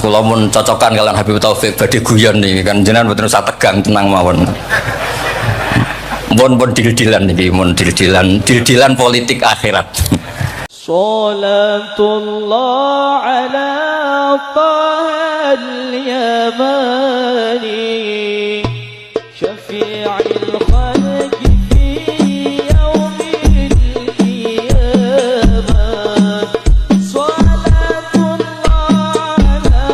kula mun cocokan kalian Habib Taufik badhe guyon nih kan jenengan mboten usah tegang tenang mawon. Mun dil-dilan niki mun dil-dilan politik akhirat. Salatullah ala tahal yamani syafi'il khalqi fi yaumil qiyamah. Salatullah ala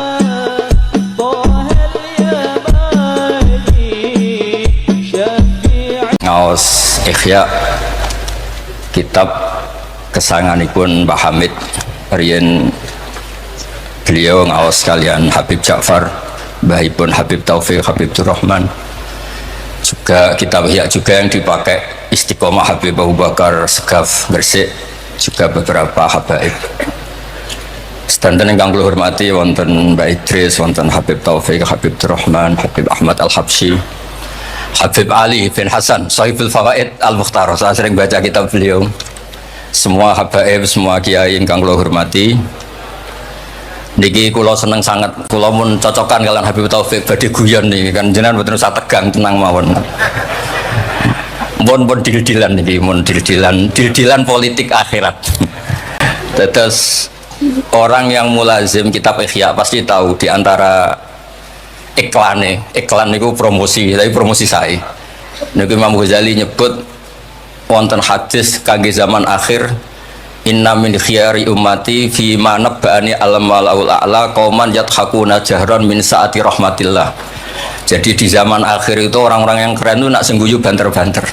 tahal yamani syafi'il. Ngaos Ikhya kitab kesayanganipun Mbah Hamid riyen beliau ngaos kalian Habib Ja'far, mbahipun Habib Taufik, Habib Durrahman, juga kitab Ihya juga yang dipakai Istiqomah Habib Abu Bakar Segaf Gresik, juga beberapa habaib. Sedanten ingkang kula hormati wonten Mbak Idris, wonten Habib Taufik, Habib Durrahman, Habib Ahmad Al-Habsyi, Habib Ali bin Hasan Sahibul Fawaid Al-Mukhtar. Saya sering baca kitab beliau. Semua habaib, semua kiai ingkang kula hormati, niki kula seneng sangat, kula mun cocokan kalian Habib Taufik badhe guyon nih kan jenengan mboten usah tegang tenang mawon. Mun dil-dilan niki mun dil-dilan politik akhirat. Terus orang yang mulazim kitab Ihya pasti tahu di antara iklan niku promosi, tapi promosi saya. Niku Imam Ghazali nyebut wonten hadis kangge zaman akhir, inna min khiyari ummati fi ma nabba'ani al-malaul a'la qauman yadhakuna jahran min saati rahmatillah. Jadi di zaman akhir itu orang-orang yang keren itu nak sengguyu banter-banter,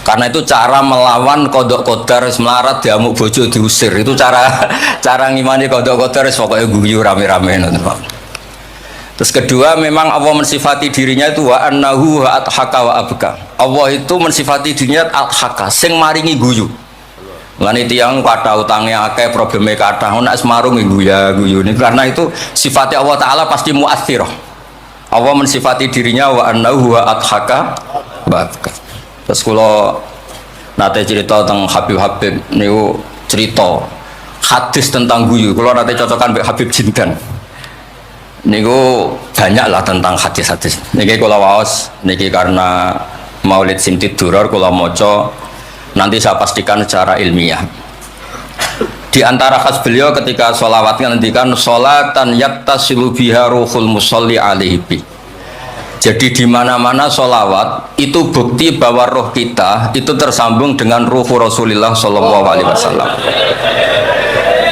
karena itu cara melawan kodok kodar, melarat diamuk bojo diusir, itu cara ngimani kodok kodar pokoknya guyu rame-rame. Terus kedua, memang Allah mensifati dirinya itu wa annahu wa athaka wa abka. Allah itu mensifati dirinya athaka, sing maringi guyu. Lan tiyang kathah utange akeh, probleme kathah, nek semarung guyu ini karena itu sifatnya Allah taala pasti muathirah. Allah mensifati dirinya wa annahu wa athaka wa abka. Terus kula nate cerita tentang Habib niku cerita hadis tentang guyu. Kula nate cocokan mbek Habib Jindan. Niku banyak lah tentang hadis-hadis. Niki kula waos niki karena Maulid Simtid Duror kula maca, nanti saya pastikan secara ilmiah. Di antara khas beliau ketika sholawatnya nantikan sholatan yattasilu biha ruhul musolli alaihi bi. Jadi di mana-mana sholawat itu bukti bahwa roh kita itu tersambung dengan ruh Rasulullah Shallallahu Alaihi Wasallam.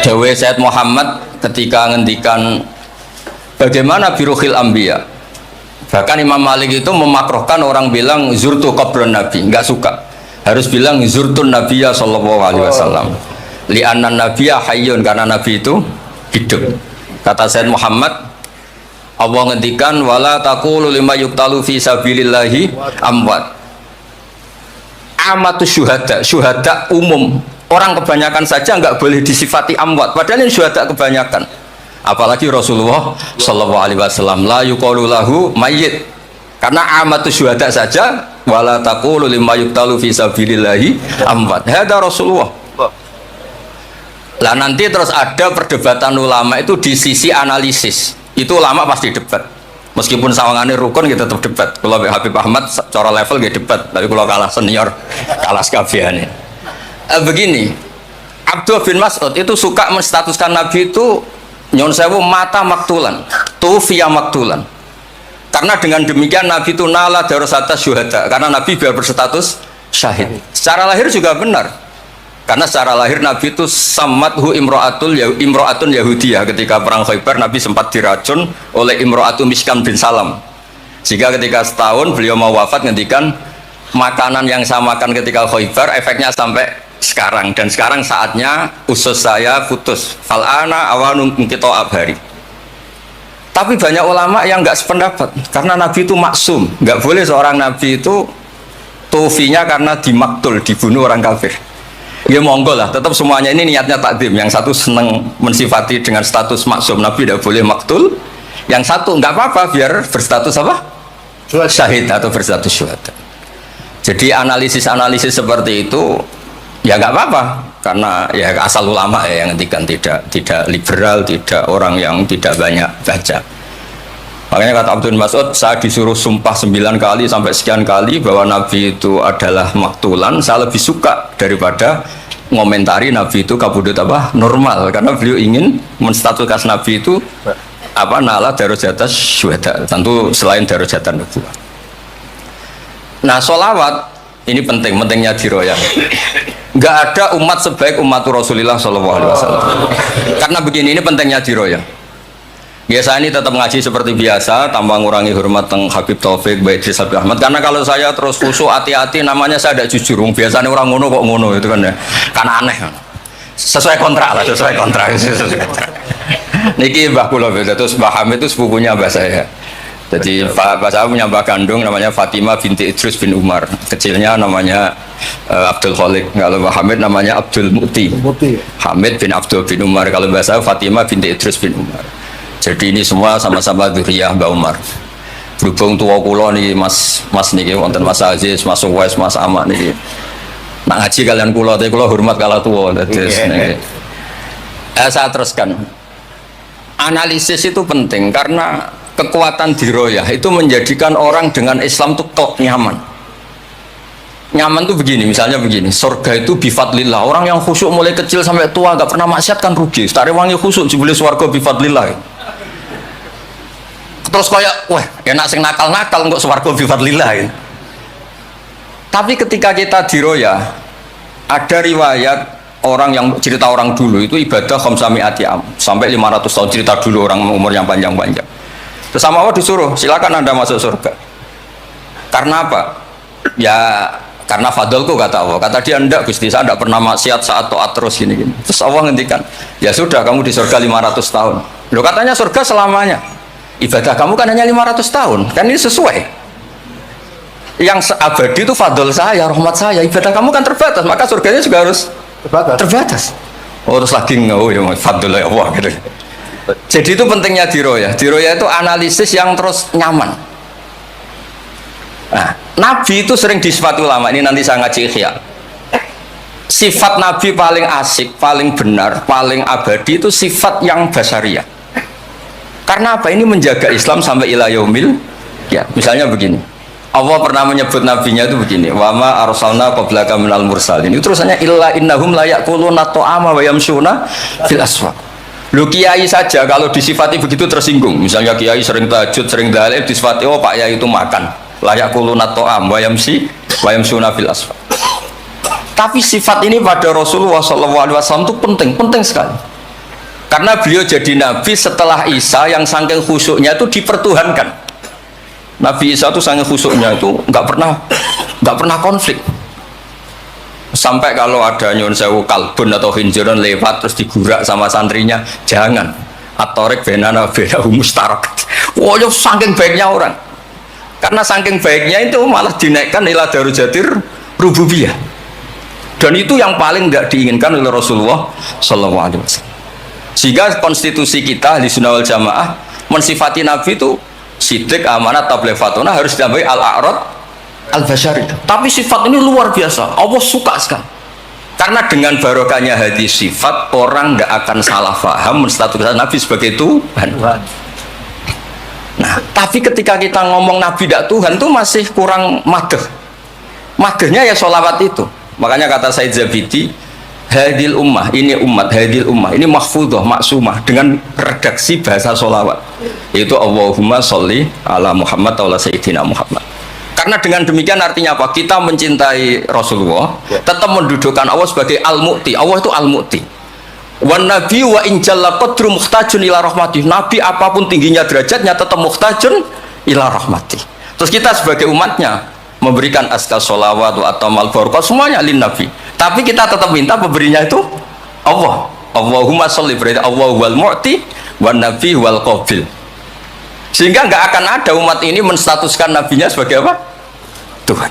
Dawe Sayyid Muhammad ketika ngendikan bagaimana biruhil anbiya, bahkan Imam Malik itu memakruhkan orang bilang zurtu qabron nabi, nggak suka, harus bilang zurtun nabiyya sallallahu alaihi wasallam li'anna nabiyya hayyun, karena nabi itu hidup. Kata Sayyid Muhammad, Allah ngendikan wala taqulu lima yuqtalu fi sabilillahi amwat. Amatu syuhada umum, orang kebanyakan saja nggak boleh disifati amwat, padahal ini syuhada kebanyakan. Apalagi Rasulullah Shallallahu Alaihi Wasallam la yuqalu lahu mayyit, karena amatu syuhada saja wala taqulu lima yuqtalu fi sabilillahi amwat. Hada Rasulullah. Lah nanti terus ada perdebatan ulama itu di sisi analisis. Itu ulama pasti debat. Meskipun sawangane rukun kita tetap debat. Kalau Habib Ahmad cara level gitu debat, tapi kalau kalah senior, kalah sekabehane. Begini, Abdullah bin Mas'ud itu suka menstatuskan Nabi itu nyon sewu mata maktulan, tufiya maktulan. Karena dengan demikian Nabi itu nala darasata syuhada, karena Nabi biar berstatus syahid. Secara lahir juga benar, karena secara lahir Nabi itu samathu imro'atun Yahudiyah. Ketika perang Khaybar Nabi sempat diracun oleh imro'atun Mishkan bin Salam, sehingga ketika setahun beliau mau wafat ngendikan makanan yang saya makan ketika Khaybar efeknya sampai sekarang, dan sekarang saatnya usus saya putus, fal'ana awanum kita abhari. Tapi banyak ulama yang nggak sependapat, karena Nabi itu maksum, nggak boleh seorang Nabi itu tufinya karena dimaktul, dibunuh orang kafir. Ya monggo lah, tetap semuanya ini niatnya takdim. Yang satu senang mensifati dengan status maksum, Nabi tidak boleh maktul. Yang satu nggak apa-apa, biar berstatus apa? Syahid atau berstatus syuhada. Jadi analisis seperti itu ya nggak apa-apa, karena ya asal ulama ya yang ngendikan, tidak liberal, tidak orang yang tidak banyak baca. Makanya kata Abdul Mas'ud, saya disuruh sumpah 9 kali sampai sekian kali bahwa Nabi itu adalah maktulan, saya lebih suka daripada ngomentari Nabi itu kabudut apa normal, karena beliau ingin menstatuskan Nabi itu apa nala darojatas syuhada, tentu selain darojatan nubuwah. Nah, sholawat ini pentingnya diroyah. Nggak ada umat sebaik umat Rasulullah SAW. Karena begini, ini pentingnya diroyah. Biasa ini tetap ngaji seperti biasa, tanpa ngurangi hormat teng Habib Taufik, Baik Idris Habib Ahmad. Karena kalau saya terus khusyuk hati-hati, namanya saya tidak jujur. Biasanya orang ngono kok ngono itu kan ya, kan aneh. Sesuai kontrak lah, sesuai kontrak. Niki Mbah Kula, terus Mbah Hamid itu sepupunya Mbah saya. Jadi Mbah saya punya Mbah kandung namanya Fatimah binti Idris bin Umar. Kecilnya namanya Abdul Khalik. Kalau Mbah Hamid namanya Abdul Muti. Hamid bin Abdul bin Umar. Kalau Mbah saya Fatimah binti Idris bin Umar. Jadi ini semua sama-sama dzurriyyah Mbah Umar. Berhubung tua kula niki Mas niki wonten Mas Aziz, Mas Uwais, Mas Amak niki. Nak ngaji kalian kula, tapi kula hormat kala tua. Saya teruskan. Analisis itu penting karena kekuatan diroyah itu menjadikan orang dengan Islam itu kok nyaman. Nyaman tuh begini, misalnya begini, surga itu bifadlillah. Orang yang khusyuk mulai kecil sampai tua gak pernah maksiat kan rugi. Setari wangi khusyuk jebule swarga bifadlillah. Terus kayak, wah enak sing nakal-nakal kok swarga bifadlillah. Tapi ketika kita diroyah, ada riwayat orang yang cerita orang dulu itu ibadah khamsami'ati am sampai 500 tahun, cerita dulu orang umur yang panjang-panjang. Terus sama Allah disuruh, silakan Anda masuk surga. Karena apa? Ya karena fadlku kata Allah. Kata dia, enggak Gusti, saya enggak pernah maksiat saat taat terus gini. Terus Allah ngendikan, ya sudah kamu di surga 500 tahun. Loh katanya surga selamanya. Ibadah kamu kan hanya 500 tahun. Kan ini sesuai. Yang abadi itu fadl saya, rahmat saya. Ibadah kamu kan terbatas, maka surganya juga harus terbatas. Oh terus lagi oh ya fadl ya Allah gitu. Jadi itu pentingnya diroyah. Diroyah itu analisis yang terus nyaman. Nah, Nabi itu sering disifati ulama, ini nanti saya ngaji Ihya. Sifat Nabi paling asik, paling benar, paling abadi itu sifat yang basyariah. Karena apa? Ini menjaga Islam sampai ila yaumil ya. Misalnya begini, Allah pernah menyebut nabinya itu begini, wa ma arsalna qablaka minal mursalin. Itu terusannya illa innahum la yaquluna ta'ama wa yamshuna fil aswaq. Lu kiai saja kalau disifati begitu tersinggung. Misalnya kiai sering tahajud, sering dalil, disifati oh Pak Yai itu makan. Layak kuluna to'am wa yamshuna fil aswaq. Tapi sifat ini pada Rasulullah SAW itu penting sekali. Karena beliau jadi nabi setelah Isa yang saking khusyuknya itu dipertuhankan. Nabi Isa itu saking khusyuknya itu nggak pernah konflik. Sampai kalau ada nyun sewu kalbun atau hinjiron lewat terus digurak sama santrinya, jangan. Atorik benana benahu mustarak. Wah, saking baiknya orang. Karena saking baiknya itu malah dinaikkan ila darujatir rububiyah. Dan itu yang paling nggak diinginkan oleh Rasulullah SAW. Sehingga konstitusi kita di Sunnah wal Jamaah mensifati Nabi itu sidik, amanat, tabligh, fatona harus ditambahi al-a'rad al-basyari. Tapi sifat ini luar biasa. Allah suka sekali. Karena dengan barokahnya hadis sifat, orang nggak akan salah faham menstatuskan Nabi sebagai Tuhan. Nah, tapi ketika kita ngomong Nabi tidak Tuhan itu masih kurang madeh. Madehnya ya sholawat itu. Makanya kata Said Zabidi, hadil ummah, ini umat, hadil ummah, ini mahfudhah, maksumah dengan redaksi bahasa sholawat, yaitu Allahumma sholli ala Muhammad wa ala Sayyidina Muhammad. Karena dengan demikian artinya apa? Kita mencintai Rasulullah, tetap mendudukkan Allah sebagai al-mu'ti. Allah itu al-mu'ti. Wan nabi wa injalla qadru muhtajun ila rahmatih. Nabi apapun tingginya derajatnya tetap muhtajun ila rahmatih. Terus kita sebagai umatnya memberikan azkar sholawat atau mal barakah semuanya lin nabi. Tapi kita tetap minta pemberinya itu Allah. Allahumma sholli, berarti Allah wal mu'ti wan nabi wal qabil. Sehingga nggak akan ada umat ini menstatuskan nabinya sebagai apa? Tuhan.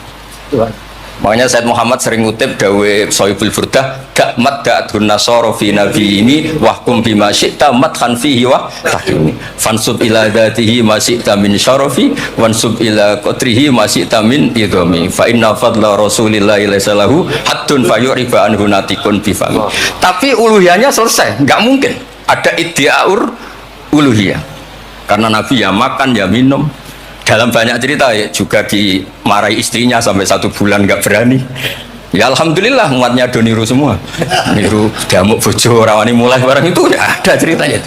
Makanya Said Muhammad sering ngutip dawe Sohibul Burdah, gak madda'atun nasara fi nabi ini wahkum bima syi'ta madhan fihi wa tahkimi fansub ila dhatihi ma syi'ta min syarafi wansub ila qadrihi ma syi'ta min idhami fa inna fadla rasulillahi laysa lahu haddun fayurifa anhu natikun bifami. Tapi uluhiyahnya selesai, gak mungkin ada iddiaur uluhiyah karena Nabi ya makan ya minum. Dalam banyak cerita ya, juga dimarahi istrinya sampai 1 bulan nggak berani. Ya alhamdulillah umatnya do niru semua. Niru damuk bojo rawani mulai barang itu ya ada ceritanya.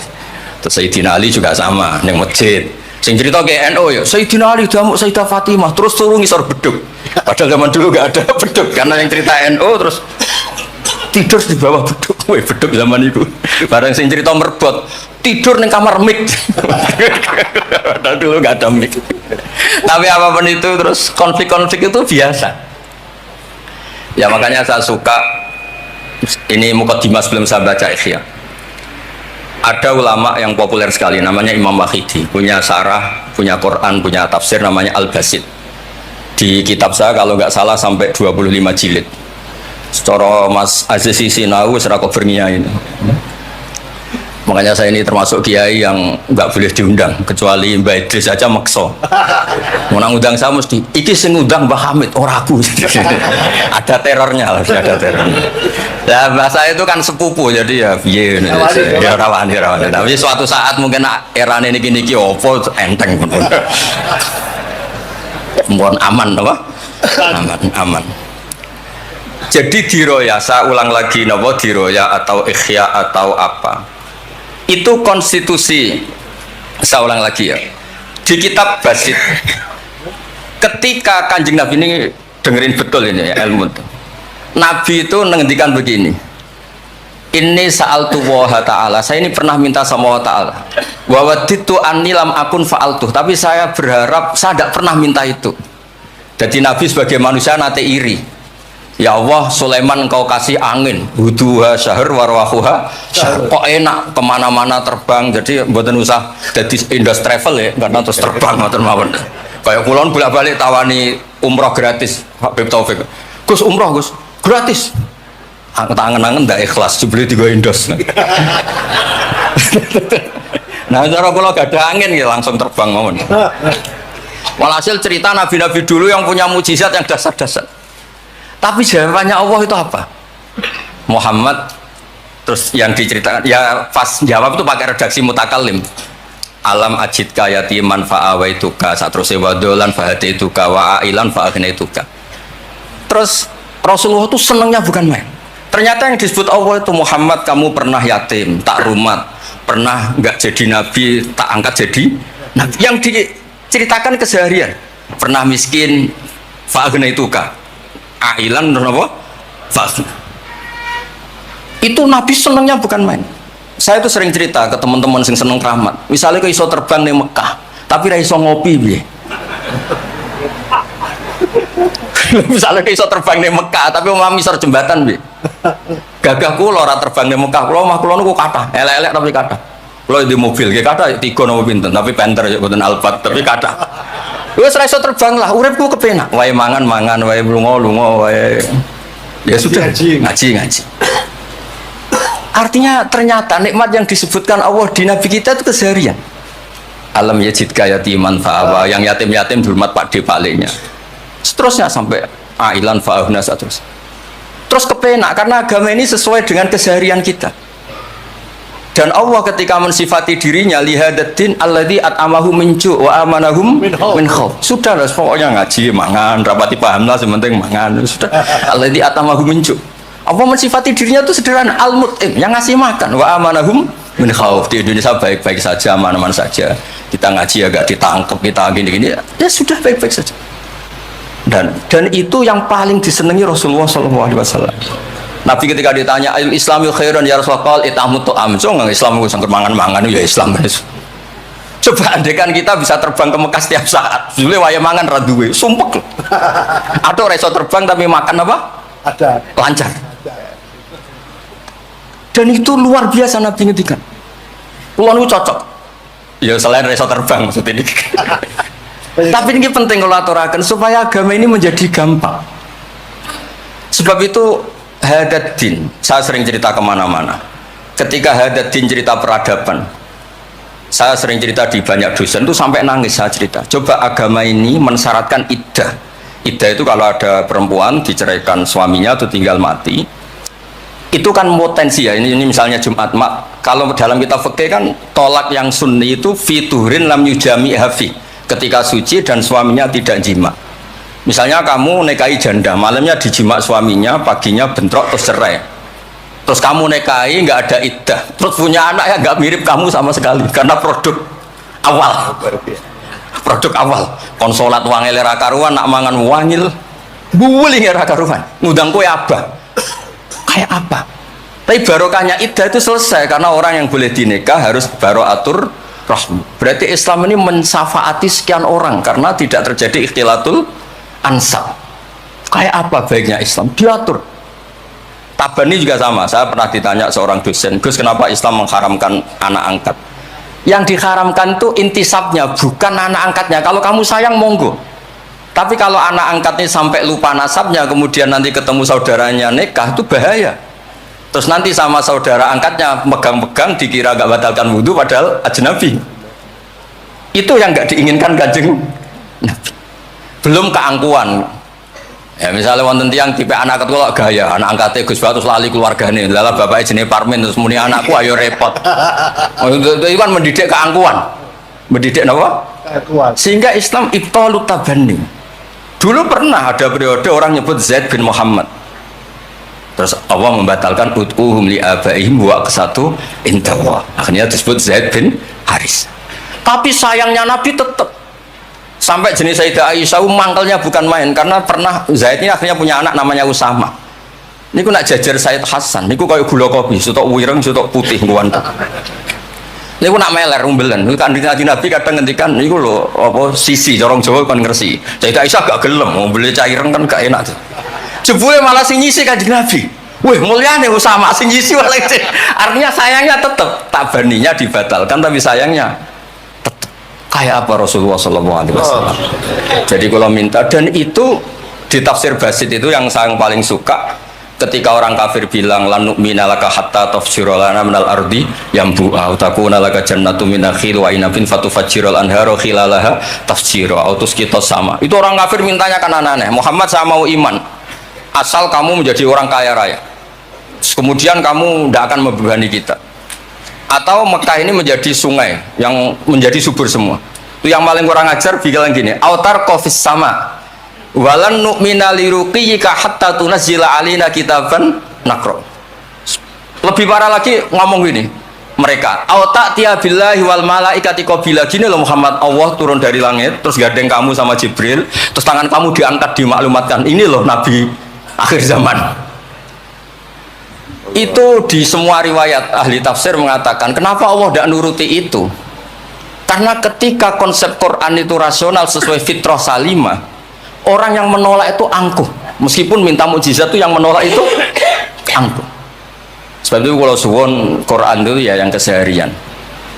Terus Sayyidina Ali juga sama yang masjid. Sing cerita ke NU ya, Sayyidina Ali damuk Sayyidah Fatimah terus suruh ngisor beduk. Padahal zaman dulu nggak ada beduk karena yang cerita NU terus tidur di bawah beduk. Wih, beduk zaman itu. Barang sing cerita merbot tidur di kamar mik. Padahal dulu nggak ada mik. Tapi apapun itu terus konflik-konflik itu biasa. Ya makanya saya suka ini mukadimah sebelum saya baca Ihya. Ada ulama yang populer sekali namanya Imam Wahidi, punya sarah, punya Quran, punya tafsir namanya Al-Basit. Di kitab saya kalau nggak salah sampai 25 jilid. Secara Mas Aziz Sinau serako berniya ini. Makanya saya ini termasuk kiai yang nggak boleh diundang kecuali Mbak Idris aja makso. Mau undang saya mesti iki sing ngundang Mbah Hamid ora aku. Ada terornya lah, ada terornya. Nah, bahasa itu kan sepupu jadi ya piye ya rawani. Tapi suatu saat mungkin erane niki opo enteng pun. Mohon aman apa? Aman. Jadi diroya, saya ulang lagi napa diroya atau ikhya atau apa? Itu konstitusi, saya ulang lagi ya, di kitab Basit ketika Kanjeng Nabi ini dengerin betul ini ya ilmu itu. Nabi itu menghentikan begini, ini sa'altu wa ta'ala, saya ini pernah minta sama wa ta'ala wa waditu anni lam akun fa'altuh, tapi saya berharap saya tidak pernah minta itu. Jadi Nabi sebagai manusia nate iri. Ya Allah, Sulaiman engkau kasih angin, huduha syahr warwahuha syahr. Kok enak kemana-mana terbang, jadi buatan usah jadi Indos Travel ya, karena terus terbang ngoten mawon. Kayak kulon bolak-balik tawani umroh gratis, Habib Taufik. Gus umroh Gus, gratis. Angen-angen ndak ikhlas, jebule tiga Indos. Nah, cara kula gak ada angin ya langsung terbang mawon. Walhasil cerita nabi-nabi dulu yang punya mujizat yang dasar-dasar. Tapi jawabannya Allah itu apa? Muhammad terus yang diceritakan ya pas jawab itu pakai redaksi mutakallim. Alam ajidka yatiman fa'awaituka satruse wadolan fahadaituka wa ailan fa'agnaituka. Terus Rasulullah itu senangnya bukan main. Ternyata yang disebut Allah itu Muhammad kamu pernah yatim, tak rumat, pernah enggak jadi nabi, tak angkat jadi nabi. Yang diceritakan keseharian. Pernah miskin fa'agnaituka. Ailan apa? Fas. Itu Nabi senangnya bukan main. Saya itu sering cerita ke teman-teman yang seneng keramat. Misalnya ke iso terbang di Mekah, tapi ra iso ngopi piye. Misalnya ke iso terbang di Mekah, tapi mau misor jembatan piye. Gagah kula ora terbang di Mekah, kula omah kula niku kathah, elek-elek tapi kathah. Kula di mobil ge kathah 3 napa pinten, tapi penter ya boten Alphard, tapi kathah. Wes ra iso terbang lah, uripku kepenak. Wae mangan, wae lunga, wae ya sudah ngaji. Artinya ternyata nikmat yang disebutkan Allah di Nabi kita itu keseharian. Alam yajidka yatiman fa'awa, yang yatim-yatim dihormat Pak D palingnya. Seterusnya sampai ailan fa'ahna terus. Terus kepenak karena agama ini sesuai dengan keseharian kita. Dan Allah ketika mensifati dirinya lihadatin alladzi at'amahu min ju' wa amanahum min khauf. Sudah lah pokoknya ngaji, mangan, rapati paham lah sementing mangan. Sudah. Alladzi at'amahu min ju'. Allah mensifati dirinya itu sederhana, al-mut'im, yang ngasih makan, wa amanahum min khauf. Di Indonesia baik-baik saja, aman-aman saja. Kita ngaji agak ditangkap, kita gini-gini. Ya sudah baik-baik saja. Dan itu yang paling disenangi Rasulullah SAW. Nabi ketika ditanya al Islamil khairan ya Rasulullah itamut tu'am. So nggak Islam itu sangker mangan-mangan ya Islam. Coba andekan kita bisa terbang ke Mekah setiap saat. Jule waya mangan ra duwe, sumpek. Atau reso terbang tapi makan apa? Ada. Lancar. Dan itu luar biasa Nabi ngendikan. Kulo niku cocok. Ya selain reso terbang maksud ini. Tapi ini penting kalau aturakan supaya agama ini menjadi gampang. Sebab itu Hadaddin, saya sering cerita kemana-mana. Ketika Hadaddin cerita peradaban, saya sering cerita di banyak dosen itu sampai nangis saya cerita. Coba agama ini mensyaratkan iddah. Iddah itu kalau ada perempuan diceraikan suaminya atau tinggal mati, itu kan potensi ya. Ini misalnya Jumat mak. Kalau dalam kitab fikih kan tolak yang sunni itu fiturin lam yujami hafi, ketika suci dan suaminya tidak jima. Misalnya kamu nikahi janda, malamnya dijima suaminya, paginya bentrok terus cerai. Terus kamu nikahi nggak ada iddah, terus punya anak ya nggak mirip kamu sama sekali karena produk awal. Produk awal. Konsolat wangil era karuan, nak mangan wangil, buling era karuan. Ngundang kue abah. Kayak apa? Tapi barokahnya iddah itu selesai karena orang yang boleh dinikah harus baroatur rahmi. Berarti Islam ini mensafaati sekian orang karena tidak terjadi ikhtilatul ansab. Kayak apa baiknya Islam? Diatur. Tabani juga sama. Saya pernah ditanya seorang dosen, Gus, kenapa Islam mengharamkan anak angkat? Yang diharamkan itu intisabnya, bukan anak angkatnya. Kalau kamu sayang, monggo. Tapi kalau anak angkatnya sampai lupa nasabnya, kemudian nanti ketemu saudaranya nikah, itu bahaya. Terus nanti sama saudara angkatnya megang-megang, dikira gak batalkan wudhu, padahal ajnabi. Itu yang gak diinginkan Kanjeng Nabi. Belum keangkuhan ya, misalnya wonten tiyang tipe anak kok gaya anak angkatnya Gus Batus lali keluargane lala bapaknya jenenge Parmin terus muni anakku ayo repot. Itu kan mendidik keangkuhan, mendidik apa? Keangkuhan. Sehingga Islam ibtalut tabanni. Dulu pernah ada periode orang nyebut Zaid bin Muhammad, terus Allah membatalkan ud'uhum li abaihim wa kesatu indawa, akhirnya disebut Zaid bin Haris. Tapi sayangnya Nabi tetap sampai jenis Sayyidah Aisyah mangkelnya bukan main karena pernah Zaid ini akhirnya punya anak namanya Usama. Niku nak jajar Said Hasan, niku kayak gula kopi, sutok wireng, sutok putih kuwan. Niku nak meler umbelan. Niku kan Nabi kadang ngendikan niku lho apa sisi corong Jawa kan ngersi. Sayyidah Aisyah gak gelem, umbele caireng kan gak enak. Jebule malah sing nyisi Kanjeng Nabi. Wih, mulyane Usama sing nyisi malah. Artinya sayangnya tetap tabaninya dibatalkan tapi sayangnya kayak apa Rasulullah SAW. Jadi kalau minta, dan itu di tafsir Basit itu yang saya paling suka ketika orang kafir bilang lan nu'mina laka hatta tafsira lana minal ardi yambu'a takuna laka jannatu min nakhil wa inabin fatufajjirul anharu khilalaha tafsira autus kita sama. Itu orang kafir mintanya kan aneh-aneh. Muhammad saya mau iman asal kamu menjadi orang kaya raya. Kemudian kamu tidak akan membebani kita. Atau Mekah ini menjadi sungai yang menjadi subur semua. Itu yang paling kurang ajar bilang gini, autar kofis sama walan nu'mina liruqiyika hatta tunazzila alina kitaban nakro. Lebih parah lagi ngomong gini mereka, auta tiya billahi wal malaikati qabila. Gini loh Muhammad, Allah turun dari langit terus gandeng kamu sama Jibril, terus tangan kamu diangkat dimaklumatkan, ini loh Nabi akhir zaman. Itu di semua riwayat ahli tafsir mengatakan kenapa Allah tidak nuruti itu, karena ketika konsep Quran itu rasional sesuai fitrah salimah, orang yang menolak itu angkuh, meskipun minta mukjizat itu yang menolak itu angkuh. Sebab itu kalau suwon Quran itu ya yang keseharian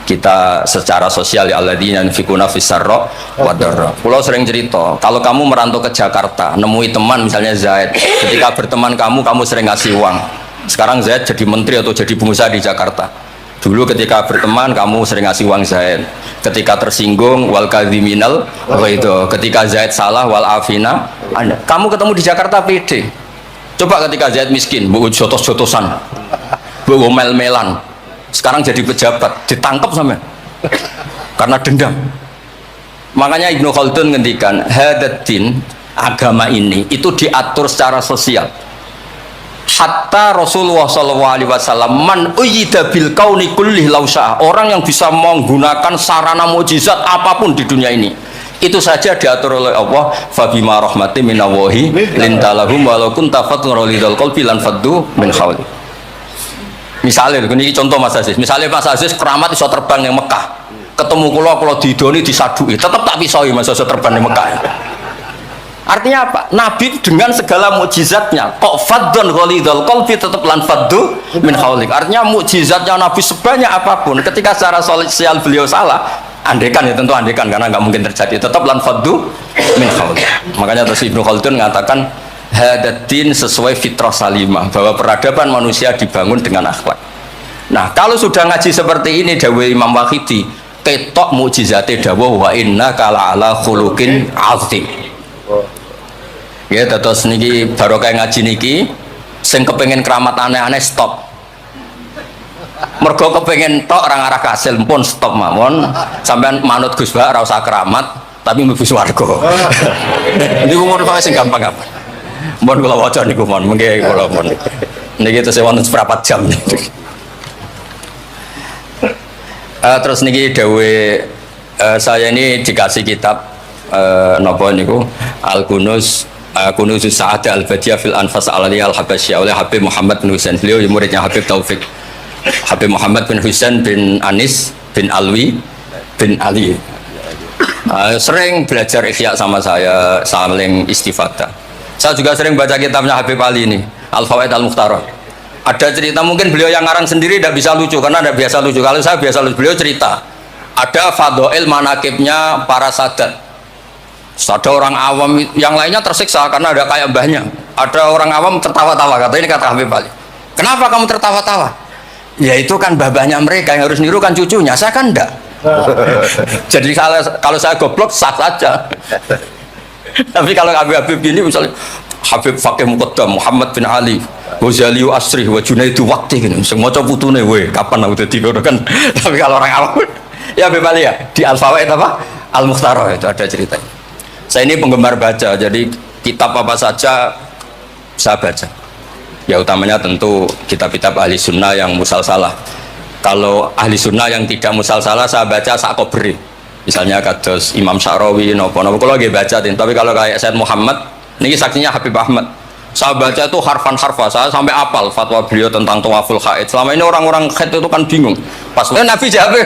kita secara sosial ya alladzina yunfikuna fis-sarra wa dharra. Kalau sering cerita kalau kamu merantau ke Jakarta nemui teman misalnya Zaid, ketika berteman kamu sering ngasih uang. Sekarang Zaid jadi menteri atau jadi pengusaha di Jakarta. Dulu ketika berteman kamu sering ngasih uang Zaid. Ketika tersinggung wal kadhiminal itu. Ketika Zaid salah wal afina. Kamu ketemu di Jakarta pede. Coba ketika Zaid miskin, bu jotos-jotosan, bu mel-melan. Sekarang jadi pejabat, ditangkap sama karena dendam. Makanya Ibnu Khaldun ngendikan hadatin agama ini itu diatur secara sosial. Hatta Rasulullah SAW man uyyida bil kauni kullih lausah, orang yang bisa menggunakan sarana mukjizat apapun di dunia ini itu saja diatur oleh Allah. Fabima rahmati minallahi lintalahum walau kunta fatun lidal qalbi lan faddu min hawli. Misalnya ini contoh Mas Aziz, misalnya Mas Aziz keramat iso terbang yang Mekah, ketemu kalau didoni disadui tetap tak pisoi Mas iso terbang di Mekah. Artinya apa? Nabi dengan segala mukjizatnya kok faddun ghalidul qalbi tetap lan faddu min haulik. Artinya mukjizatnya Nabi sebanyak apapun ketika secara sosial beliau salah, andekan ya tentu andekan karena nggak mungkin terjadi, tetap lan faddu min haulik. Makanya terus Ibnu Khaldun mengatakan hadatin sesuai fitrah salimah, bahwa peradaban manusia dibangun dengan akhlak. Nah, kalau sudah ngaji seperti ini dawuh Imam Wahidi, ketok mukjizate dawuh wa inna kala ala khuluqin azim. Ya, terus niki barokah ngaji niki sing kepengin keramat aneh-aneh stop. Mergo kepengin tok orang arah kasil pun stop mawon. Sampean manut Gus Ba ora usah keramat tapi mlebu swarga. Niku mun kok sing gampang-gampang. Mun kula waca niku mon, mengke kula mon. Niki tesih wonten seprapat jam. Terus niki dawuh saya ini dikasih kitab napa niku Al-Kunuz Kunuzus Sa'adah Al-Badiah fil Anfas Al-Aliyah Al-Habasyah oleh Habib Muhammad bin Husain. Beliau muridnya Habib Taufik. Habib Muhammad bin Husain bin Anis bin Alwi bin Ali. Sering belajar Ihya sama saya, saling istifadah. Saya juga sering baca kitabnya Habib Ali ini, Al-Fawaid Al-Mukhtarah. Ada cerita, mungkin beliau yang ngarang sendiri tidak bisa lucu karena tidak biasa lucu. Kalau saya biasa lucu. Beliau cerita ada fadhail manakibnya para sadat. Ada orang awam yang lainnya tersiksa karena ada kayak mbahnya. Ada orang awam tertawa-tawa, kata ini kata Habib Ali. Kenapa kamu tertawa-tawa? Ya itu kan babahnya mereka yang harus niru kan cucunya, saya kan enggak. Jadi kalau saya goblok sah saja. Tapi kalau Habib gini misalnya Habib Fakih Muqaddam Muhammad bin Ali Ghazali Asri wa Junaidu Waqti gini, sing maca putune we kapan aku dadi ngono kan. Tapi kalau orang awam ya Habib Ali ya di Al-Fawaid apa? Al-Mukhtarah itu ada ceritanya. Saya ini penggemar baca, jadi kitab apa saja saya baca. Ya utamanya tentu kitab-kitab ahli sunnah yang musalsalah. Kalau ahli sunnah yang tidak musalsalah saya baca sak kobri. Misalnya kados Imam Syarawi nopo-nopo kalau lagi baca. Tapi kalau kayak Said Muhammad, ini saksinya Habib Ahmad. Saya baca itu harfan-harfa, saya sampai apal fatwa beliau tentang tawaful haid. Selama ini orang-orang haid itu kan bingung. Pas Nabi jawab,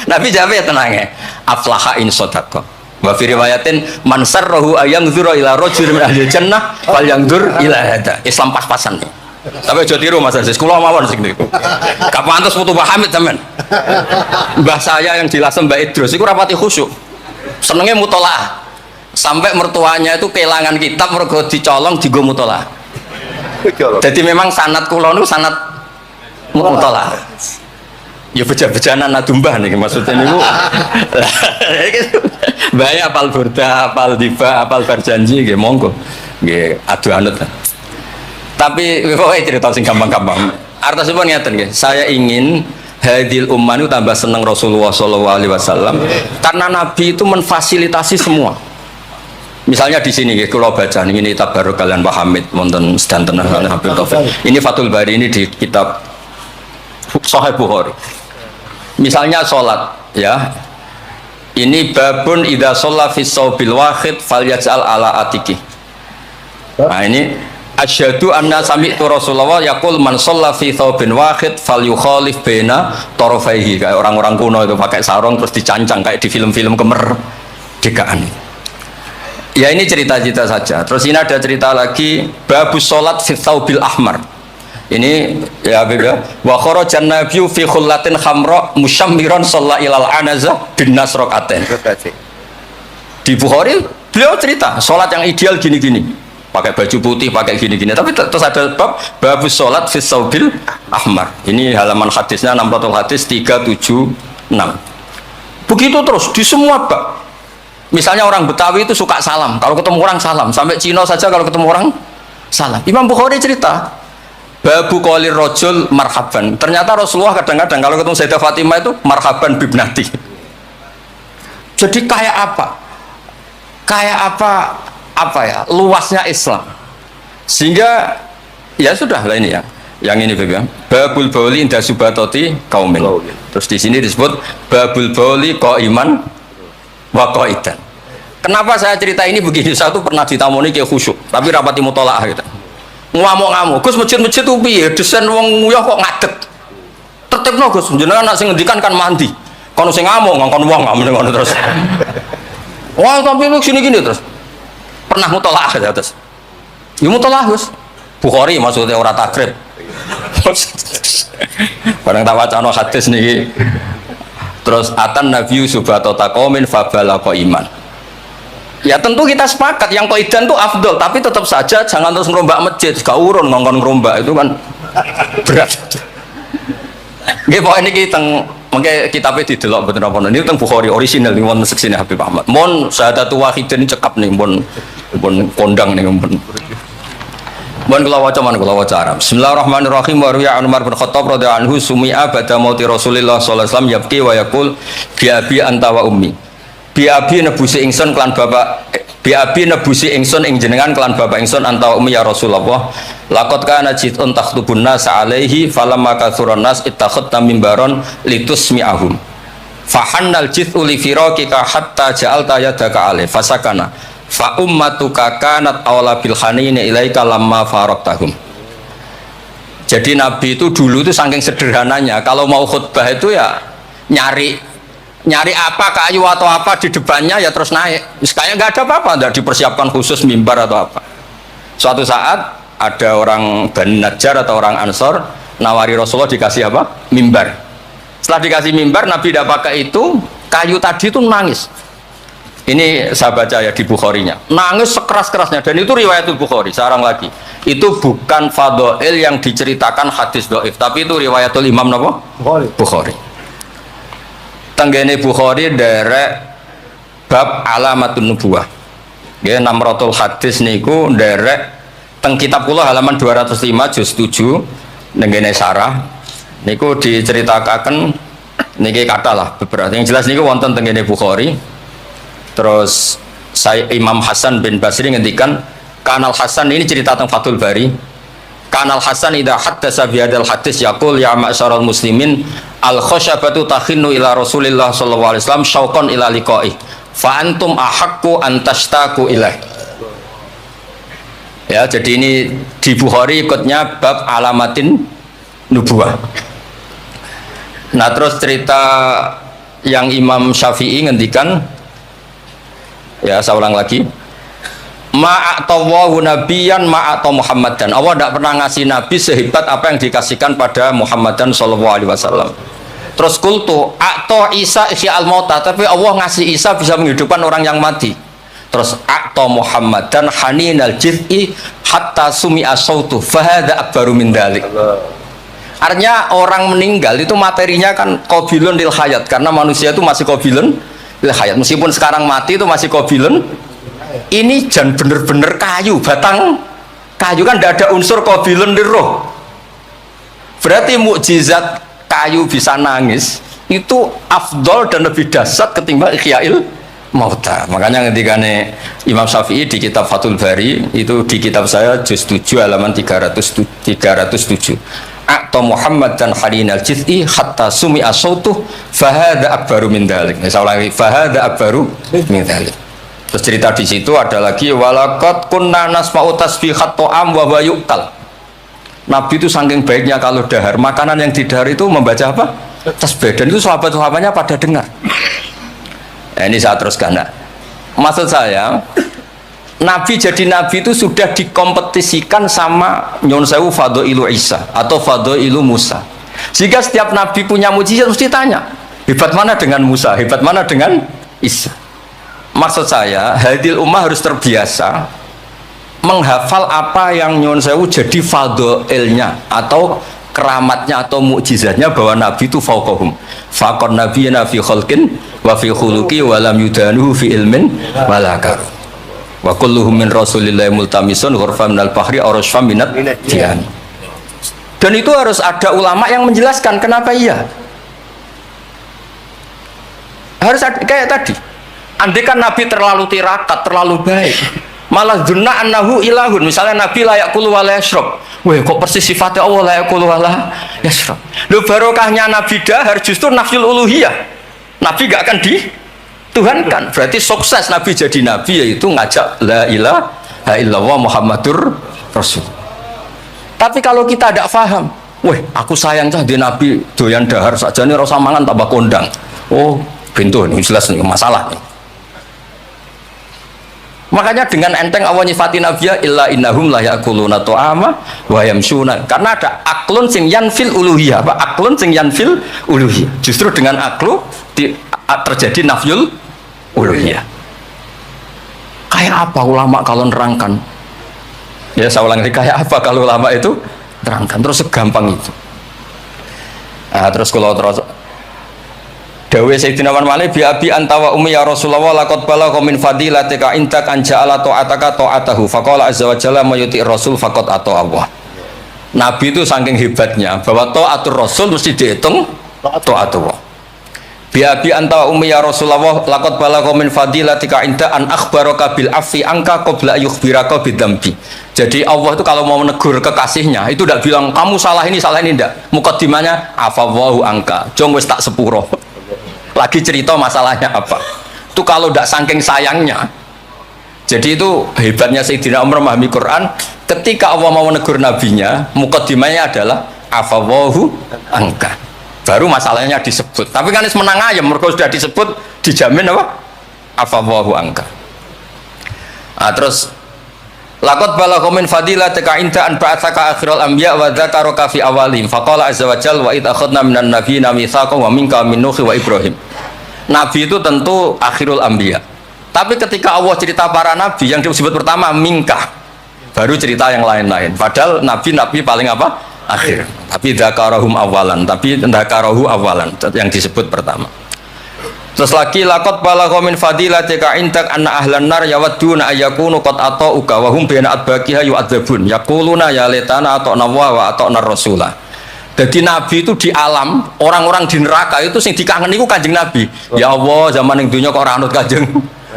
Nabi jawab ya tenangnya. Aflaha in sodaqah. Wa fi riwayatin man sarrahu ayyanzura ila rajulin min ahli jannah fal yanzur ila hada. Islam pas-pasan. Tapi aja tiru Mas Aziz, kula mawon sing niku. Gak pantes putu Pak Hamid sampean. Mbah saya yang dilasem Mbak Idrus iku rapati khusyuk. Senenge mutolaah. Sampai mertuanya itu kehilangan kitab mergo dicolong dienggo mutolaah. Jadi memang sanad kula niku sanad mutolaah. Ya beja-bejanan nadumbah nih maksudnya niku. Bae apal burda, apal diba, apal berjanji nggih monggo. Nggih adu anut. Tapi pokoknya cerita sing gampang-gampang. Artosipun ngeten nggih, saya ingin hadil ummah itu tambah seneng Rasulullah SAW karena Nabi itu memfasilitasi semua. Misalnya di sini nggih kula baca ini tabarruk kalian Pak Hamid wonten sedanten Habib Taufik. Ini Fathul Bari ini di kitab Sahih Bukhari. Misalnya sholat ya. Ini babun idza shalla fi shaubil wahid falyaj'al ala atiki. Nah ini asyhadu anna sami'tu Rasulullah yaqul man shalla fi thawbin wahid falyukhalif baina tarafaihi. Kayak orang-orang kuno itu pakai sarung terus dicancang kayak di film-film kemerdekaan. Ya ini cerita-cerita saja. Terus ini ada cerita lagi babus sholat fi thawbil ahmar. Ini ya Habib ya. Wa kharajan nabiyyu fi khullatin khamra musyammiran shalla ilal anazah bin nasraqatin. Di Bukhari beliau cerita sholat yang ideal gini-gini. Pakai baju putih, pakai gini-gini. Tapi terus ada bab babus sholat fi thawbil ahmar. Ini halaman hadisnya 600 hadis 376. Begitu terus di semua bab. Misalnya orang Betawi itu suka salam. Kalau ketemu orang salam. Sampai Cina saja kalau ketemu orang salam. Imam Bukhari cerita babu qolir rajul marhaban. Ternyata Rasulullah kadang-kadang kalau ketemu Sayyidah Fatimah itu marhaban bibnati. Jadi kayak apa? Kayak apa ya? Luasnya Islam. Sehingga ya sudah lah ini ya. Yang ini Beb. Babul bauli inda subatoti kaumin. Terus di sini disebut babul bauli qaiman wa qaidan. Kenapa saya cerita ini begini? Saya tuh pernah ditamoni kayak khusyuk, tapi rapati mutolaah gitu. Ngamuk-ngamuk, Gus masjid-masjid itu piye? Desain wong nguyah kok ngadeg. Tertibno Gus, jenengan nak sing ngendikan kan mandi. Kono sing ngamuk ngongkon wong ngono terus. Wah, tapi lu sini-gini terus. Pernah mutolaah ya terus. Ya mutolaah Gus. Bukhari maksudnya ora takrib. Barang tak wacana hadis niki. Terus atan nabiyyu subata taqaumin fabala iman. Ya tentu kita sepakat yang qaidan itu afdol, tapi tetap saja jangan terus ngerombak masjid, gak urun ngongkon ngerombak itu kan berat. Nggih pokoke niki teng mengke kitabe didelok mboten apa niku teng Bukhari orisinal niku wonten seksine Habib Ahmad. Mon syahadatu wahidin cekap nih mon kondang nih mon. Mon kula waca Arab. Bismillahirrahmanirrahim wa ruya Umar bin Khattab radhiyallahu anhu sumi'a ba'da mauti Rasulillah sallallahu alaihi wasallam yabki wa yaqul bi abi anta wa ummi. Biabi nebusi ingsun klan bapak biabi nebusi ingsun ing jenengan klan bapak ingsun anta ummi ya Rasulullah laqad kana jitun takhtubun nas alaihi falamma kathuran nas ittakhadna mimbaron litusmi'ahum fahannal jit'u li firaqika hatta ja'alta yadaka alaihi fasakana fa ummatuka kanat awla bil hanini ilaika lamma faraqtahum. Jadi Nabi itu dulu itu saking sederhananya kalau mau khutbah itu ya nyari apa kayu atau apa di depannya ya terus naik. Kayak nggak ada apa-apa, nggak dipersiapkan khusus mimbar atau apa. Suatu saat ada orang Bani Najjar atau orang Ansor nawari Rasulullah dikasih apa? Mimbar. Setelah dikasih mimbar Nabi tidak pakai itu, kayu tadi itu nangis. Ini saya baca ya di Bukharinya. Nangis sekeras-kerasnya dan itu riwayatul Bukhari. Sekarang lagi. Itu bukan fadhail yang diceritakan hadis dhaif, tapi itu riwayatul Imam napa? Bukhari. Tenggene Bukhari derek bab alamatun nubuwah. Nggih 600 hadis niku derek teng kitab kula halaman 205 juz 7 nenggene sarah niku diceritakaken niki kata lah beberapa. Yang jelas niku wonten tenggene Bukhari. Terus saya Imam Hasan bin Basri ngendikan Kanal Hasan ini cerita tentang Fathul Bari. Kanal Hasan idza haddasa bi hadzal hadis yaqul ya ma'syaral muslimin al khasyabatu takhinnu ila Rasulillah sallallahu alaihi wasallam syauqan ila liqa'i fa antum ahaqqu an tashtaku ilaih. Ya, jadi ini di Bukhari ikutnya bab alamatin nubuwah. Nah, terus cerita yang Imam Syafi'i ngendikan ya saya ulang lagi ma'atawahu nabiyan ma'ata Muhammadan. Allah tidak pernah ngasih nabi sehebat apa yang dikasihkan pada Muhammadan sallallahu alaihi wasallam. Terus kultu a'ta Isa ihya al-mauta, tapi Allah ngasih Isa bisa menghidupkan orang yang mati. Terus a'ta Muhammadan haninal jiz'i hatta sumi'a sautu fahada akbaru min dzalik. Artinya orang meninggal itu materinya kan qabilun lil hayat, karena manusia itu masih qabilun lil hayat. Meskipun sekarang mati itu masih qabilun. Ini jan bener-bener kayu, batang kayu kan tidak ada unsur qabilun liroh. Berarti mukjizat kayu bisa nangis itu afdol dan lebih dahsyat ketimbang ihya'il mauta. Makanya ketika Imam Syafi'i di kitab Fathul Bari itu di kitab saya juz 7 halaman 307 A'ta Muhammad dan harinal jiz'i hatta sumi'a sautuh fahada akbaru min dzalik. Saya ulangi, fahada akbaru min dzalik. Terus cerita di situ ada lagi walaqad kunna nasma'u tasbihat ta'am wa yu'kal. Nabi itu saking baiknya kalau dahar, makanan yang didahar itu membaca apa? Tasbih, dan itu sahabat-sahabatnya pada dengar. Nah, ini saya teruskan. Nah, maksud saya Nabi jadi Nabi itu sudah dikompetisikan sama nyon sewu fadailu Isa atau fadailu Musa. Jika setiap Nabi punya mujizat mesti tanya, hebat mana dengan Musa, hebat mana dengan Isa. Maksud saya, hadil ummah harus terbiasa menghafal apa yang nyon sewu jadi fadhailnya atau keramatnya atau mukjizatnya bahwa Nabi itu fauqahum. Faqon nabiyana fi khalqin wa fi khuluqi wa lam yudanuhu fi ilmin walakar. Wa kulluhum min rasulillahi multamisun ghurfan minal bahri aw rashfam minat dian. Dan itu harus ada ulama yang menjelaskan kenapa iya. Harus ada, kayak tadi. Andai kan Nabi terlalu tirakat, terlalu baik, malah dzunna annahu ilahun. Misalnya Nabi layak kulu wa la yashrab. Weh, kok persis sifatnya Allah layak kulu wa la yashrab. Lho barokahnya Nabi dahar justru nafsul uluhiyah. Nabi gak akan dituhankan. Berarti sukses Nabi jadi Nabi yaitu ngajak la ilaha illallah Muhammadur Rasul. Tapi kalau kita tidak paham, weh, aku sayang cah di Nabi doyan dahar saja nih rasa mangan tambah kondang. Oh, pintu ini jelas nih masalah nih. Makanya dengan enteng Allah nyifati nabiya illa innahum la ya'kuluna ta'ama wa yamshuna, karena ada aklun sing yanfil uluhiyah. Apa aklun sing yanfil uluhiyah? Justru dengan aklu terjadi nafyul uluhiyah. Kayak apa ulama kalau nerangkan? Ya saya ulang lagi, kayak apa kalau ulama itu terangkan? Terus segampang itu. Nah, terus kalau terus dawe Sayyidina Malik bi abi anta wa ummi ya Rasulullah laqad balagha min fadilatika intak an ja'ala ta'ataka ta'atahu faqala azza wa jalla may yuti rasul faqad ata Allah. Nabi itu saking hebatnya bahwa ta'atur rasul mesti dihitung ta'atullah. Bi abi anta wa ummi ya Rasulullah laqad balagha min fadilatika inta an akhbaraka bil afi angka qabla yukhbiraka bidzambi. Jadi Allah itu kalau mau menegur kekasihnya itu tidak bilang kamu salah ini tidak. Mukaddimahnya afallahu angka. Jong wis tak sepuro. Lagi cerita masalahnya apa. Itu kalau tidak saking sayangnya. Jadi itu hebatnya Sayyidina Umar memahami Quran. Ketika Allah mau menegur nabinya, mukaddimahnya adalah afallahu angka. Baru masalahnya disebut. Tapi kan menang ayam, mereka sudah disebut, dijamin apa? Afallahu angka. Nah, terus laqad balagha min fadilatika inta an ba'atsaka akhiral anbiya wa dzakaraka fi awalihim faqala azza wa jalla wa id akhadna minan nabiyina mitsaqan wa minka min nuh wa ibrahim. Nabi itu tentu akhirul anbiya. Tapi ketika Allah cerita para nabi yang disebut pertama minka, baru cerita yang lain-lain. Padahal nabi paling apa? Akhir. Tapi dzakarahum awalan, tapi dzakarahu awalan yang disebut pertama. Terus lagi laqad balagha min fadilatika intak anna ahlan nar yawadduna ayyakunu qad ata'uka wa hum baina adbaqiha yu'adzabun yaquluna ya laitana ata'na wa ata'na rasulah. Jadi Nabi itu di alam, orang-orang di neraka itu sing dikangeni iku Kanjeng Nabi. Ya Allah, zaman ning dunya kok ora anut Kanjeng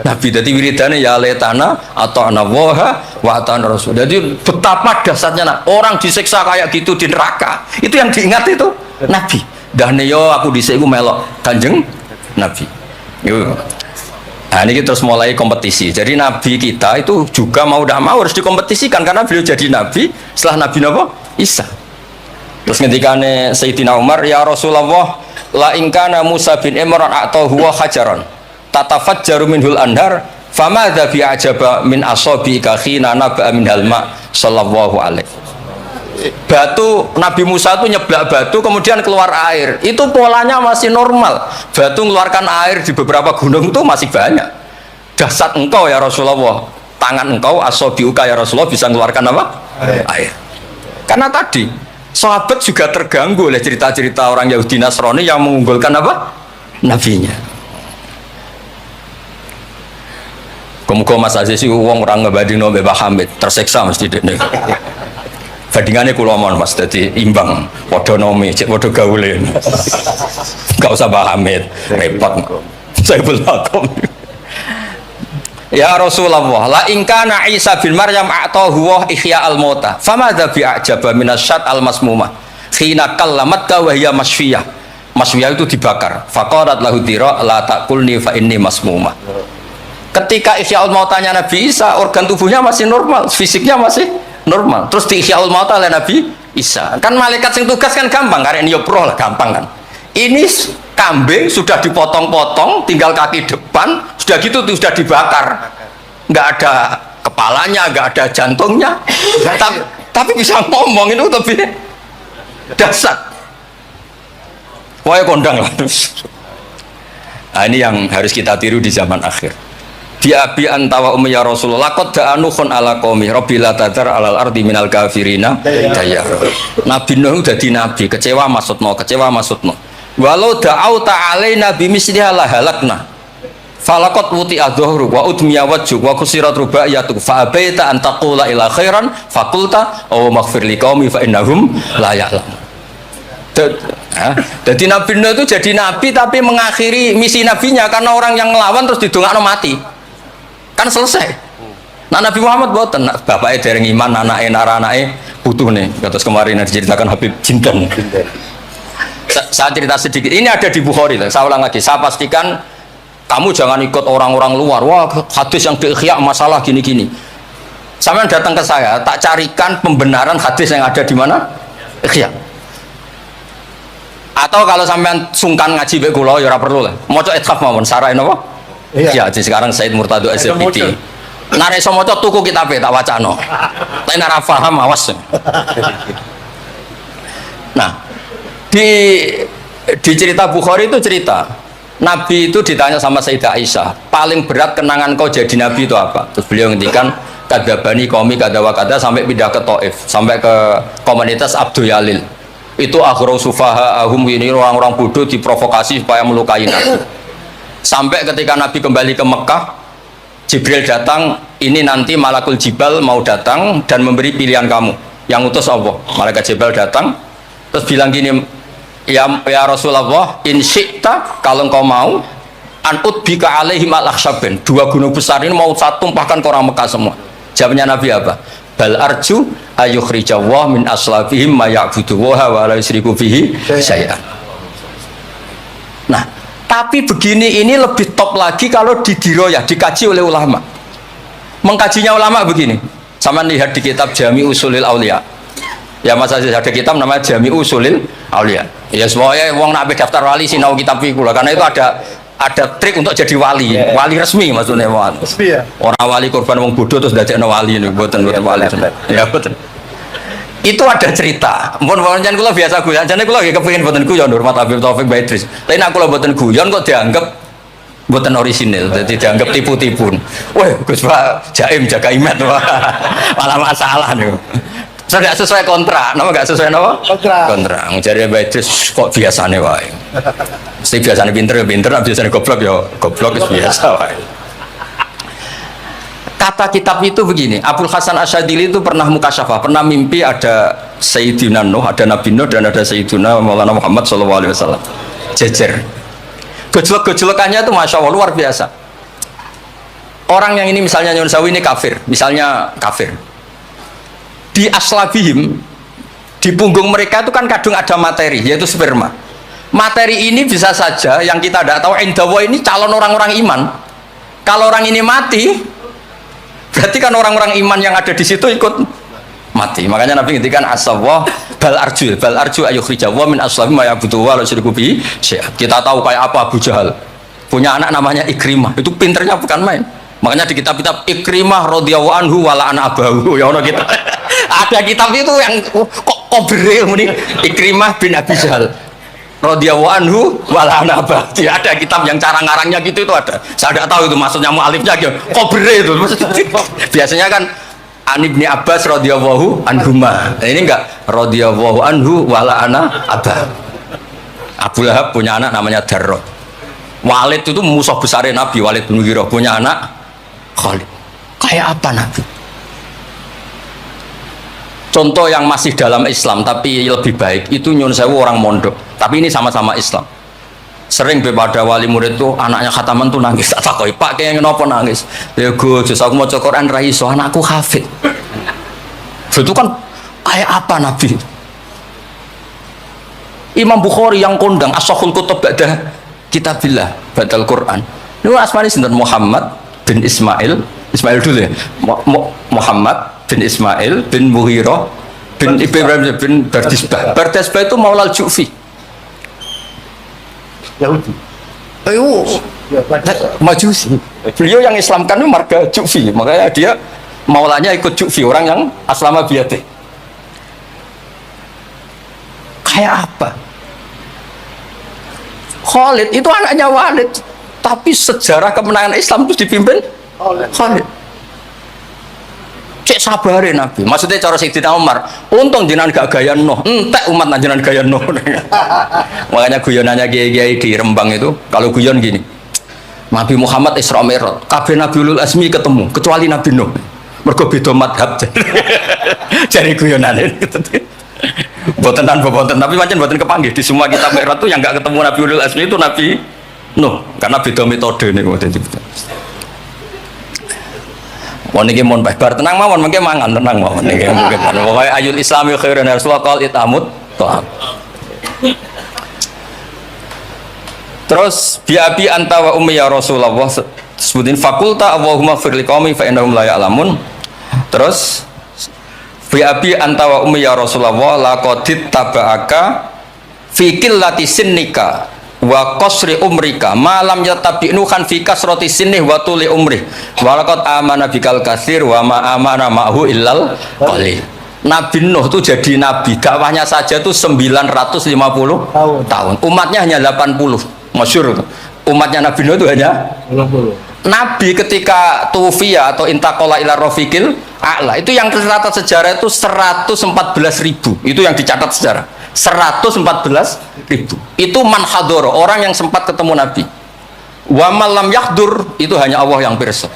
Nabi. Dadi wiridane ya laitana ata'na wa ata'na rasul. Jadi betapa dahsyatnya orang disiksa kayak gitu di neraka. Itu yang diingat itu Nabi. Dahne yo aku dhisik iku melok Kanjeng Nabi. Nah ini terus mulai kompetisi. Jadi Nabi kita itu juga mau tidak mau harus dikompetisikan karena beliau jadi Nabi setelah Nabi Isa. Terus ketika Sayyidina Umar, ya Rasulullah, la ingkana Musa bin Imran atau huwa hajaran tatafajjaru minhul anhar famadza bi ajaba min asabi khina naba min halma sallallahu alaihi. Batu Nabi Musa itu nyeblak batu kemudian keluar air, itu polanya masih normal. Batu mengeluarkan air di beberapa gunung itu masih banyak. Dahsyat engkau ya Rasulullah, tangan engkau asobiuka ya Rasulullah bisa mengeluarkan apa? Air. Karena tadi sahabat juga terganggu oleh cerita-cerita orang Yahudi Nasrani yang mengunggulkan apa? Nabinya. Kemudian Mas Aziz itu uang orang ngebadino Mbah Hamid tersiksa mesti dene. Bandingannya kulomon Mas, jadi imbang podo nomi, cek podo gaule gak usah Mbah Hamid repot saya belakang. Ya Rasulullah, la ingkana Isa bin Maryam a'tahu wa ihya al-mauta famadza bi a'jaba minasyat al-masmumah khina kallamat wa hiya masfiyah. Masfiyah itu dibakar. Faqalat lahu dira la taqulni fa inni masmumah. Ketika ihya al-mautanya Nabi Isa, organ tubuhnya masih normal, fisiknya masih normal. Terus di ihyaul mauta oleh Nabi Isa. Kan malaikat sing tugas kan gampang, karena ini yoproh lah gampang kan. Ini kambing sudah dipotong-potong, tinggal kaki depan, sudah gitu tuh sudah dibakar. Nggak ada kepalanya, nggak ada jantungnya. Tapi bisa ngomong itu lebih dahsyat. Wah kondang lah. Nah, ini yang harus kita tiru di zaman akhir. Bi abi anta wa ummi ya Rasulullah qad da'anukhun ala qaumi rabbil tadar alal ardi minal kafirina daya. Nabi Nuh dadi nabi, kecewa maksudno. Walau da'au ta'alaina bimisliha la halakna. Falaqad wuti adhuru wa udmiya wajhu wa kusirat rubaiyatu fa abaita an taqula ila khairan faqulta aw maghfir liqaumi fa innahum la ya'lamun. Jadi Nabi Nuh itu jadi nabi tapi mengakhiri misi nabinya karena orang yang ngelawan terus didongakno mati. Kan selesai. Nah Nabi Muhammad boten, bapaknya dereng iman, anaknya butuh nih. Terus kemarin diceritakan Habib Jinten. Saya cerita sedikit. Ini ada di Bukhari. Saya ulang lagi. Saya pastikan kamu jangan ikut orang-orang luar. Wah hadis yang diikhya masalah gini-gini. Sampai datang ke saya, tak carikan pembenaran hadis yang ada di mana? Ikhya. Atau kalau sampean sungkan ngaji bae kula ya ora perlu lah. Maca ithaf mawon sarai napa? Iya, jadi sekarang Said Murtado SPT. Nek iso maca tuku kitabe tak wacano. Nek ora paham awas. Nah, di cerita Bukhari itu cerita Nabi itu ditanya sama Sayyidah Aisyah, paling berat kenangan kau jadi Nabi itu apa? Terus beliau ngendikan kadabani qaumi kada wa kada, sampai pindah ke Taif, sampai ke komunitas Abdul Yalil. Itu akhru sufaha ahum, ini orang-orang bodoh diprovokasi supaya melukai Nabi. Sampai ketika Nabi kembali ke Mekah, Jibril datang, ini nanti Malakul Jibal mau datang dan memberi pilihan kamu. Yang utus Allah. Malaikat Jibril datang, terus bilang gini, ya Rasulullah, in syi'ta, kalau engkau mau, an'ud bika alaihim al-akhsyaben, 2 gunung besar ini mau saya tumpahkan ke orang Mekah semua. Jawabnya Nabi apa? Bal arju ayukhrijawah min aslafihim ma ya'buduwaha wa la yusriku bihi syai'an. Nah, tapi begini ini lebih top lagi kalau didiroyah, dikaji oleh ulama. Mengkajinya ulama begini, sama lihat di kitab Jami Usulil Aulia. Ya masa ada kitab namanya Jami Usulil Aulia. Ya semuanya wong nak daftar wali sinau kitab iku lah, karena itu ada trik untuk jadi wali, wali resmi maksudnya. Resmi ya. Orang wali korban wong bodoh terus dadekno wali ini, mboten wali. Ya betul. Itu ada cerita. Mun pancen kula biasa guyon, jane kula nggih kepengin mboten guyon hormat Habib Taufik Baidris. Tapi nek kula mboten guyon kok dianggap mboten orisinil, jadi dianggap tipu-tipu. Wah, Gus Pak Jaim jaga imet, wah. Malah masalah niku. Tidak sesuai kontrak, nama nggak sesuai nama? Kontrak. Jadi Baidris kok biasane wae. Mesti biasane pinter ya pinter, biasane goblok ya goblok, biasa wae. Kata kitab itu begini, Abul Hasan Asyadili itu pernah mukasyafah, pernah mimpi ada Sayyidina Nuh, ada Nabi Nuh, dan ada Sayyidina Maulana Muhammad SAW. Jejer. Gejolak-gejolakannya itu Masya Allah luar biasa. Orang yang ini misalnya Nyun Sewu ini kafir, misalnya kafir. Di aslabihim, di punggung mereka itu kan kadung ada materi, yaitu sperma. Materi ini bisa saja yang kita tidak tahu, indawa ini calon orang-orang iman. Kalau orang ini mati, berarti kan orang-orang iman yang ada di situ ikut mati. Makanya Nabi ngintikan asawah bal arju ayukhrijawah min aslabihim ma ya'budu wa la yusyriku bihi syai'an. Kita tahu kayak apa Abu Jahal. Punya anak namanya Ikrimah. Itu pinternya bukan main. Makanya di kitab-kitab Ikrimah radhiyallahu anhu wala ana abahu. Ya ono kita. Ada kitab itu yang kok kobre muni Ikrimah bin Abi Jahal radhiyallahu anhu wala ana abahu. Ada kitab yang cara ngarangnya gitu itu ada. Saya tidak tahu itu maksudnya mualifnya kobre itu. Biasanya kan An Ibni Abbas radhiyallahu anhuma. Nah, ini enggak radhiyallahu anhu wala ana abah. Abu Lahab punya anak namanya Darrot. Walid itu musuh besarnya Nabi, Walid bin Mughirah punya anak Khalid. Kayak apa Nabi? Contoh yang masih dalam Islam tapi lebih baik itu Nyun Sewu orang mondok. Tapi ini sama-sama Islam. Sering pada wali murid tuh anaknya khataman tuh nangis, tak takoi Pak kayak kenapa nangis? Ya Gus, aku mau Quran ra iso, anakku hafid. Itu kan kayak apa Nabi? Imam Bukhari yang kondang as-sahul kutub ba'da kitabillah ba'dal Quran. Ini asmani sinten Muhammad bin Ismail dulu ya. Muhammad bin Ismail bin Mughirah bin Ibrahim bin Bardisbah. Bardisbah itu Maulal Ju'fi. Yahudi. Ayo, Majusi. Beliau yang Islamkan itu marga Ju'fi, makanya dia maulanya ikut Ju'fi, orang yang aslama biyate. Kayak apa? Khalid itu anaknya Walid, tapi sejarah kemenangan Islam itu dipimpin Khalid. Cek sabarin Nabi. Maksudnya cara Sayyidina Umar, untung jenengan gak gaya Nuh, entek umat jenengan gaya Nuh. Makanya guyonannya kiai-kiai di Rembang itu, kalau guyon gini, Nabi Muhammad Isra Mi'raj, kabeh Nabi Ulul Azmi ketemu, kecuali Nabi Nuh. Mergo beda madhab. Jadi guyonane gitu. Boten tapi pancen boten kepanggih di semua kitab Mi'raj itu yang gak ketemu Nabi Ulul Azmi itu Nabi Nuh, karena beda metode niku. Mau niki mon bar tenang mawon mengke mangan tenang mawon niki mungkin pokoke ayul islami khairan rasul qal itamut ta'am. Terus biabi anta wa ummi ya Rasulullah sebutin fakulta Allahumma fir liqaumi fa innahum la ya'lamun. Terus biabi anta wa ummi ya Rasulullah laqad tabaka fi qillati sinnika wa qasri umrika malam yatabi'nu kan fi kasrati sinnih wa tuli umrih walaqad amana bikal katsir wa ma amana ma'hu illal qalil. Nabi Nuh itu jadi nabi dakwahnya saja itu 950 tahun, umatnya hanya 80. Masyhur Umatnya Nabi Nuh itu hanya Nabi ketika tufiya atau intakola ila rofiqil a'la itu yang tercatat sejarah itu 114.000, itu yang dicatat sejarah 114.000 itu man hadoro, orang yang sempat ketemu Nabi. Wa malam yahdur itu hanya Allah yang pirsa.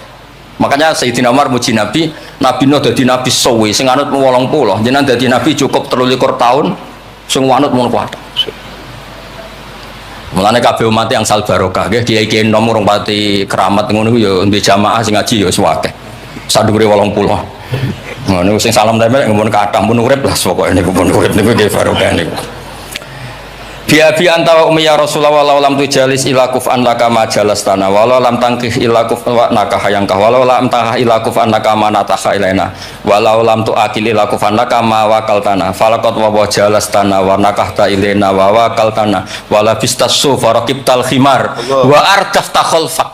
Makanya Sayyidina Umar muji Nabi, Nabi Nuh dadi nabi suwi sing anut 80, jenengan dadi nabi cukup 23 tahun sing anut mun kuat. Mulane kabeh umat yang sal barokah nggih kiai-kiai nom urung pati keramat ngono ya ndek jamaah sing ngaji ya suwake. Sadure 80. Ngono sing salam tempel ngempun kathah pun urip lah pokoke niku pun urip niku nggih barokah niku. Bi anta wa ummi ya Rasulullah walau lam tujalis ila kuf'an laka ma jalastana walau lam tangkih ila kuf'an naka hayangkah walau lam tangkah ila kuf'an naka ma nataha ilaina walau lam tuakil ila kuf'an naka ma wakaltana falaqat wa jalastana wa nakahta ilaina wa wakaltana wala bistasu faraqibtal khimar wa ardafta khalfak.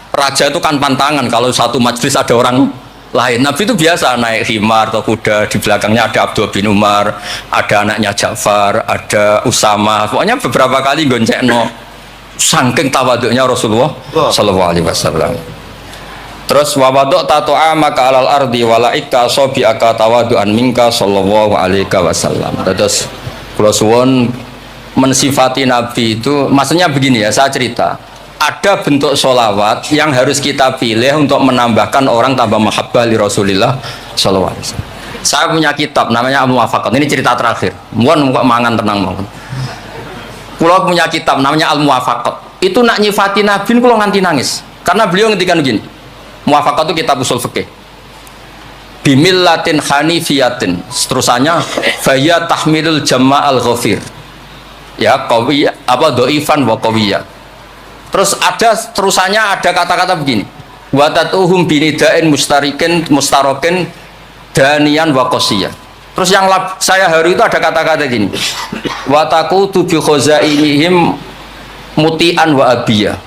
Raja itu kan pantangan kalau satu majelis ada orang lain. Nabi itu biasa naik khimar atau kuda, di belakangnya ada Abdullah bin Umar, ada anaknya Ja'far, ada Usama. Pokoknya beberapa kali goncekno saking tawaduknya Rasulullah sallallahu alaihi wasallam. Terus wawadok tato'a maka alal ardi walaika sobiaka tawadu'an minka sallallahu alaihi wasallam. Terus kula suwun mensifati Nabi itu maksudnya begini ya, saya cerita. Ada bentuk sholawat yang harus kita pilih untuk menambahkan orang tambah mahabbah li Rasulillah sallallahu alaihi wasallam. Saya punya kitab namanya Al-Muwafaqat. Ini cerita terakhir. Mohon kok mangan tenang mohon. Kula punya kitab namanya Al-Muwafaqat. Itu nak nyifati Nabi kula nganti nangis. Karena beliau ngendikan begini. Muwafaqat itu kitab usul fikih. Bimillatin hanifiyatin. Terusannya faya tahmilul jama'al ghafir. Ya, qawiyah apa dhaifan wa qawiyah. Terus ada terusannya ada kata-kata begini. Wa tatuhum binidain mustarikin mustarokin danian wa qasiyah. Terus yang saya haru itu ada kata-kata gini. Wa taqutu bi khazainihim mutian wa abiyah.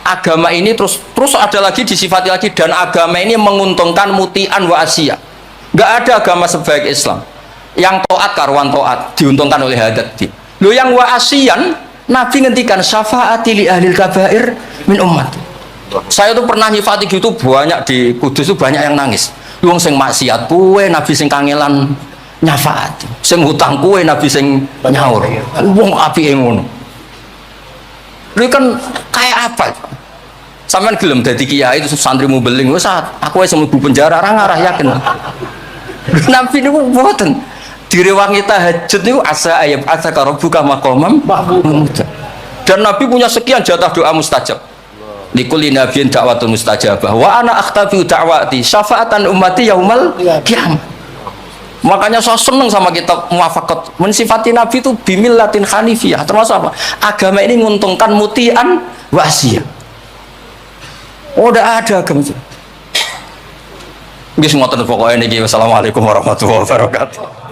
Agama ini terus ada lagi disifati lagi dan agama ini menguntungkan mutian wa asiyah. Enggak ada agama sebaik Islam. Yang taat karuan taat diuntungkan oleh hadat. Lo yang wa asiyan Nabi ngendikan syafaati li ahlil kabair min umat. Saya tuh pernah nyifati gitu banyak di Kudus itu banyak yang nangis. Wong sing maksiat kuwe Nabi sing kangelan nyafaati. Sing hutang kuwe Nabi sing nyaur. Wong apike ngono. Lha kan kayak apa? Sampeyan gelem dadi kiai itu santrimu beling wis aku wis mlebu penjara ora ngarah yakin. Nabi niku mboten direwangi tahajud itu asa ayat asa karobuka makomam mahmud. Dan Nabi punya sekian jatah doa mustajab. Likulli nabiyyin da'watun mustajabah wa ana akhtabi da'wati syafaatan ummati yaumal qiyamah. Makanya saya senang sama kitab Muwafaqat. Mensifati Nabi itu bimillatin hanifiyah. Termasuk apa? Agama ini menguntungkan mutian wa asiyah. Oh, udah ada agama itu. Nggih ngoten pokoke niki. Wassalamualaikum warahmatullahi wabarakatuh.